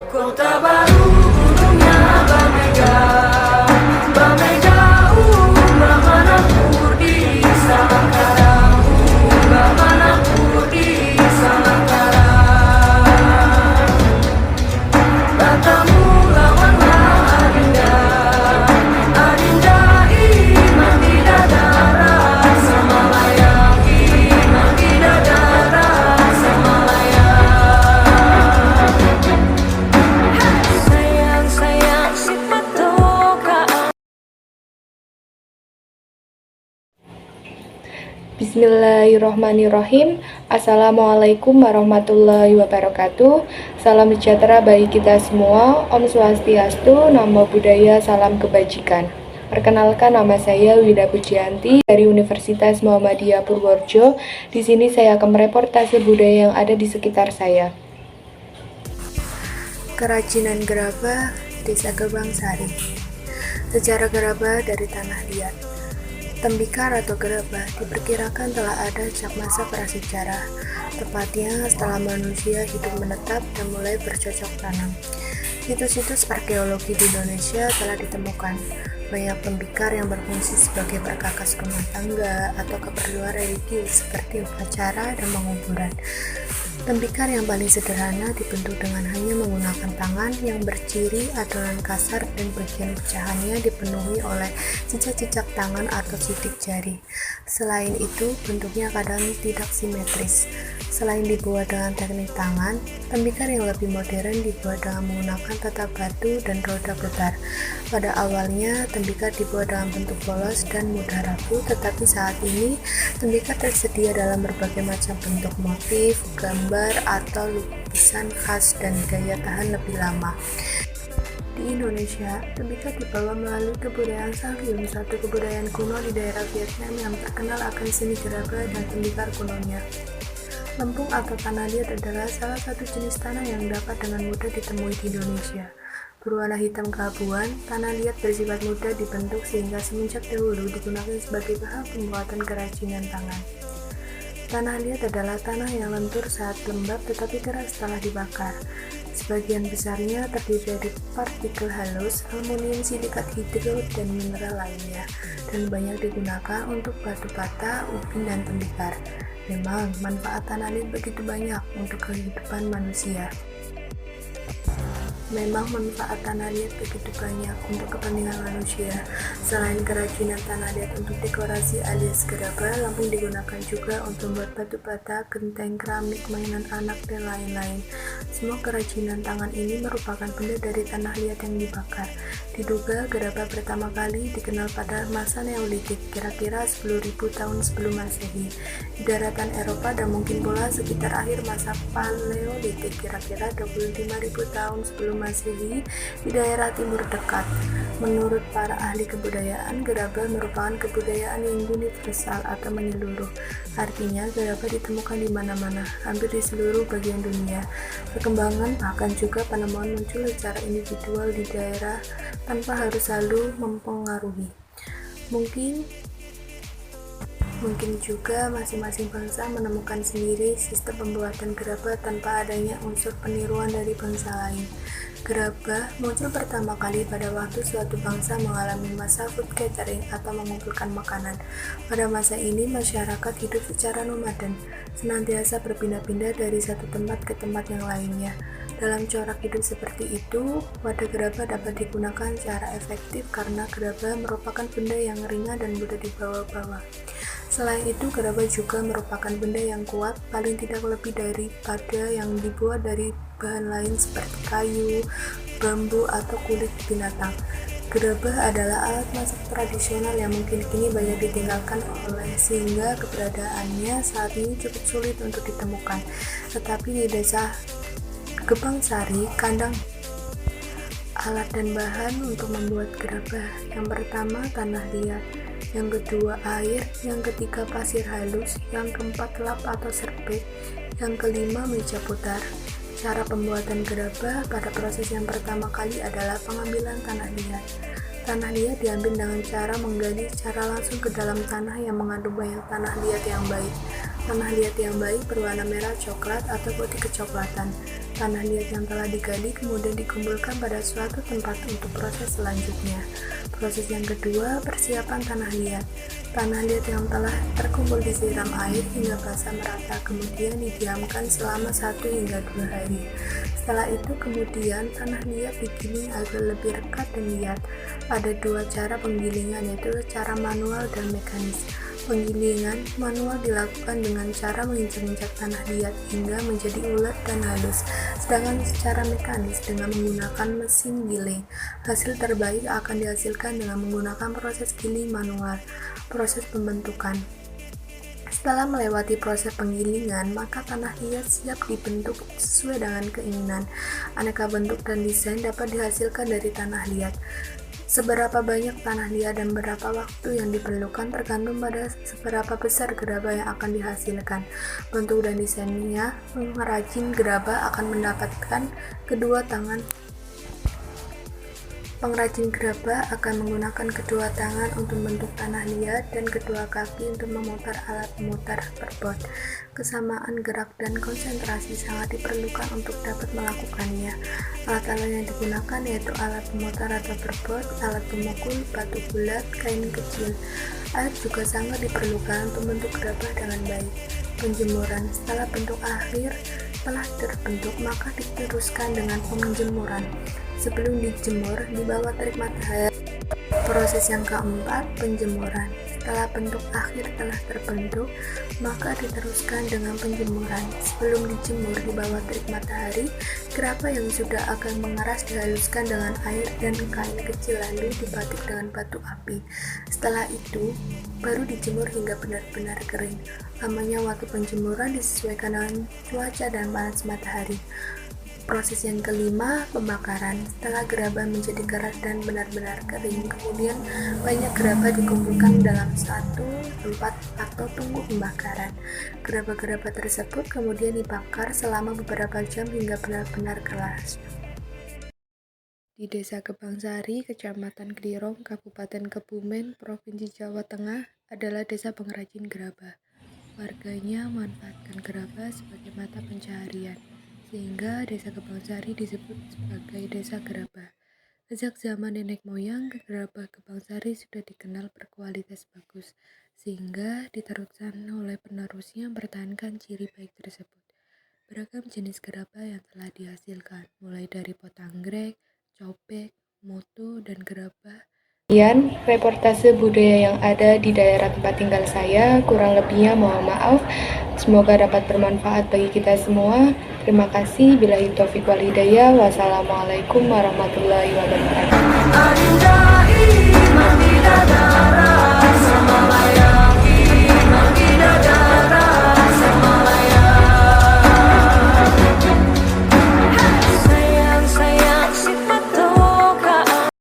Kota baru gunungnya Bamega Umbah Manapur di Sangkara, Umbah Manapur di Sangkara. Batamu lawanlah Adinda, Adinda iman tidak ada rasa Malaya, iman tidak ada rasa Malaya. Sayang si patokaan. Bismillahirrahmanirrahim. Assalamualaikum warahmatullahi wabarakatuh. Salam sejahtera bagi kita semua. Om Swastiastu, Namo Buddhaya, salam kebajikan. Perkenalkan, nama saya Wida Pujianti dari Universitas Muhammadiyah Purworejo. Di sini saya akan mereportase budaya yang ada di sekitar saya. Kerajinan gerabah Desa Gebang Sari. Sejarah gerabah dari tanah liat. Tembikar atau gerabah diperkirakan telah ada sejak masa prasejarah, tepatnya setelah manusia hidup menetap dan mulai bercocok tanam. Situs-situs arkeologi di Indonesia telah ditemukan. Banyak tembikar yang berfungsi sebagai perkakas rumah tangga atau keperluan religius seperti upacara dan penguburan. Tembikar yang paling sederhana dibentuk dengan hanya menggunakan tangan yang berciri adonan kasar dan bagian pecahannya dipenuhi oleh cicak-cicak tangan atau sidik jari. Selain itu, bentuknya kadang tidak simetris. Selain dibuat dengan teknik tangan, tembikar yang lebih modern dibuat dengan menggunakan tata batu dan roda putar. Pada awalnya, tembikar dibuat dalam bentuk polos dan mudah rapuh, tetapi saat ini tembikar tersedia dalam berbagai macam bentuk motif, gambar, atau lukisan khas dan daya tahan lebih lama. Di Indonesia, tembikar dibawa melalui kebudayaan Sakyong, satu kebudayaan kuno di daerah Vietnam yang terkenal akan seni gerabah dan tembikar kunonya. Lempung atau tanah liat adalah salah satu jenis tanah yang dapat dengan mudah ditemui di Indonesia. Berwarna hitam keabuan, tanah liat bersifat mudah dibentuk sehingga semenjak dahulu digunakan sebagai bahan pembuatan kerajinan tangan. Tanah liat adalah tanah yang lentur saat lembab tetapi keras setelah dibakar. Sebagian besarnya terdiri dari partikel halus, aluminium silikat hidro, dan mineral lainnya, dan banyak digunakan untuk batu bata, ubin, dan tembikar. Memang, manfaat tanah liat begitu banyak untuk kehidupan manusia. Untuk kepentingan manusia. Selain kerajinan tanah liat untuk dekorasi alias gerabah, lampung digunakan juga untuk membuat batu bata, genteng, keramik, mainan anak, dan lain-lain. Semua kerajinan tangan ini merupakan benda dari tanah liat yang dibakar. Diduga gerabah pertama kali dikenal pada masa Neolitik, kira-kira 10.000 tahun sebelum Masehi, di daratan Eropa, dan mungkin pula sekitar akhir masa Paleolitik, kira-kira 25.000 tahun sebelum Masehi, di daerah timur dekat. Menurut para ahli kebudayaan, gerabah merupakan kebudayaan yang universal atau menyeluruh. Artinya, gerabah ditemukan di mana-mana, hampir di seluruh bagian dunia. Perkembangan bahkan juga penemuan muncul secara individual di daerah tanpa harus selalu mempengaruhi. Mungkin juga masing-masing bangsa menemukan sendiri sistem pembuatan gerabah tanpa adanya unsur peniruan dari bangsa lain. Gerabah muncul pertama kali pada waktu suatu bangsa mengalami masa food gathering atau mengumpulkan makanan. Pada masa ini, masyarakat hidup secara nomaden, senantiasa berpindah-pindah dari satu tempat ke tempat yang lainnya. Dalam corak hidup seperti itu, wadah gerabah dapat digunakan secara efektif karena gerabah merupakan benda yang ringan dan mudah dibawa-bawa. Selain itu, gerabah juga merupakan benda yang kuat, paling tidak lebih daripada yang dibuat dari bahan lain seperti kayu, bambu, atau kulit binatang. Gerabah adalah alat masak tradisional yang mungkin kini banyak ditinggalkan sehingga keberadaannya saat ini cukup sulit untuk ditemukan. Tetapi di desa Gebang Sari, kandang alat dan bahan untuk membuat gerabah. Yang pertama, tanah liat. Yang kedua, air. Yang ketiga, pasir halus. Yang keempat, lap atau serbet. Yang kelima, meja putar. Cara pembuatan gerabah pada proses yang pertama kali adalah pengambilan tanah liat. Tanah liat diambil dengan cara menggali secara langsung ke dalam tanah yang mengandung banyak tanah liat yang baik. Tanah liat yang baik berwarna merah coklat atau putih kecoklatan. Tanah liat yang telah digali kemudian dikumpulkan pada suatu tempat untuk proses selanjutnya. Proses yang kedua, persiapan tanah liat. Tanah liat yang telah terkumpul disiram air hingga basah merata, kemudian didiamkan selama 1 hingga 2 hari. Setelah itu kemudian tanah liat digiling agar lebih rekat dan liat. Ada 2 cara penggilingan, yaitu cara manual dan mekanis. Penggilingan manual dilakukan dengan cara menginjak-injak tanah liat hingga menjadi ulet dan halus, sedangkan secara mekanis dengan menggunakan mesin giling. Hasil terbaik akan dihasilkan dengan menggunakan proses giling manual. Proses pembentukan. Setelah melewati proses penggilingan, maka tanah liat siap dibentuk sesuai dengan keinginan. Aneka bentuk dan desain dapat dihasilkan dari tanah liat. Seberapa banyak tanah liat dan berapa waktu yang diperlukan tergantung pada seberapa besar gerabah yang akan dihasilkan. Bentuk dan desainnya, pengrajin gerabah akan mendapatkan kedua tangan. Pengrajin gerabah akan menggunakan kedua tangan untuk membentuk tanah liat dan kedua kaki untuk memutar alat pemutar perbot. Kesamaan gerak dan konsentrasi sangat diperlukan untuk dapat melakukannya. Alat-alat yang digunakan yaitu alat pemutar atau perbot, alat pemukul, batu bulat, kain kecil. Air juga sangat diperlukan untuk membentuk gerabah dengan baik. Penjemuran. Setelah bentuk akhir telah terbentuk, maka diteruskan dengan penjemuran. Sebelum dijemur di bawah terik matahari. Proses yang keempat, penjemuran. Setelah bentuk akhir telah terbentuk, maka diteruskan dengan penjemuran. Sebelum dijemur di bawah terik matahari, gerabah yang sudah agak mengeras dihaluskan dengan air dan kain kecil lalu dibatik dengan batu api. Setelah itu, baru dijemur hingga benar-benar kering. Lamanya waktu penjemuran disesuaikan dengan cuaca dan panas matahari. Proses yang kelima, pembakaran. Setelah gerabah menjadi keras dan benar-benar kering, kemudian banyak gerabah dikumpulkan dalam satu tempat atau tunggu pembakaran. Gerabah-gerabah tersebut kemudian dibakar selama beberapa jam hingga benar-benar keras. Di Desa Gebangsari, Kecamatan Klirong, Kabupaten Kebumen, Provinsi Jawa Tengah adalah desa pengrajin gerabah. Warganya memanfaatkan gerabah sebagai mata pencaharian, sehingga Desa Gebangsari disebut sebagai Desa Gerabah. Sejak zaman nenek moyang, gerabah Gebangsari sudah dikenal berkualitas bagus, sehingga diteruskan oleh penerusnya mempertahankan ciri baik tersebut. Beragam jenis gerabah yang telah dihasilkan, mulai dari pot anggrek, cobek, moto, dan gerabah. Sekian reportase budaya yang ada di daerah tempat tinggal saya, kurang lebihnya mohon maaf. Semoga dapat bermanfaat bagi kita semua. Terima kasih. Billahi taufiq wal hidayah. Wassalamualaikum warahmatullahi wabarakatuh.